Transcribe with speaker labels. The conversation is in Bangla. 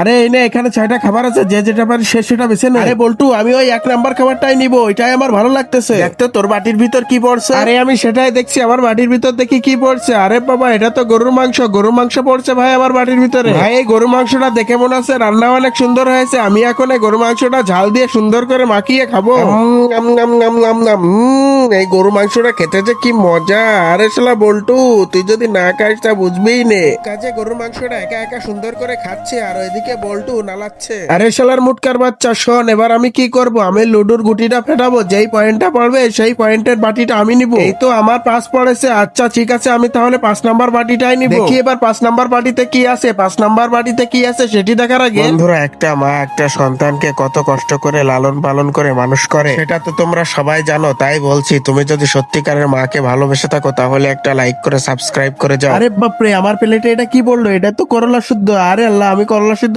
Speaker 1: আরে এই নে, এখানে 6টা খাবার আছে, যে যেটা পারি সে সেটা বেছে নে। আরে বল্টু, আমি ওই 1 নাম্বার খাবারটাই নিব, এটাই আমার ভালো লাগতেছে। দেখতো তোর বাটির ভিতর কি পড়ছে। আরে আমি সেটাই দেখছি, আমার বাটির ভিতর দেখি কি পড়ছে। আরে বাবা, এটা তো গরুর মাংস। গরুর মাংস পড়ছে ভাই আমার বাটির ভিতরে। ভাই এই গরুর মাংসটা দেখে মনে হচ্ছে রান্না অনেক সুন্দর হয়েছে। আমি এখন এই গরুর মাংসটা ঝাল দিয়ে সুন্দর করে মাখিয়ে খাবো। আম, নাম নাম নাম নাম। এই গরু মাংসটা খেতে যে কি মজা। আরে শালা বল্টু, তুই যদি না খাইস তা বুঝবিই নে। কাজে গরুর মাংসটা একা একা সুন্দর করে খাচ্ছে আর ওইদিকে বল্টু নালাচ্ছে। আরে শালার মুটকার বাচ্চা, শোন এবার আমি কি করব। আমি লুডুর গুটিটা ফেটাবো, যেই পয়েন্টটা পড়বে সেই পয়েন্টের বাটিটা আমি নিব। এই তো আমার 5 পড়েছে। আচ্ছা ঠিক আছে, আমি তাহলে 5 নাম্বার বাটিটাই নিব। দেখি এবার 5 নাম্বার বাটিতে কি আছে। 5 নাম্বার বাটিতে কি আছে সেটি দেখার আগে বন্ধুরা, একটা মা একটা সন্তানকে কত কষ্ট করে লালন পালন করে মানুষ করে সেটা তো তোমরা সবাই জানো। তাই বলছি, তুমি যদি সত্যিকারের মাকে ভালোবেসে থাকো তাহলে একটা লাইক করে সাবস্ক্রাইব করে যাও। আরে বাপরে, আমার প্লেটে এটা কি বললো? এটা তো করলা শুদ্ধ। আরে আল্লাহ, আমি করলা শুদ্ধ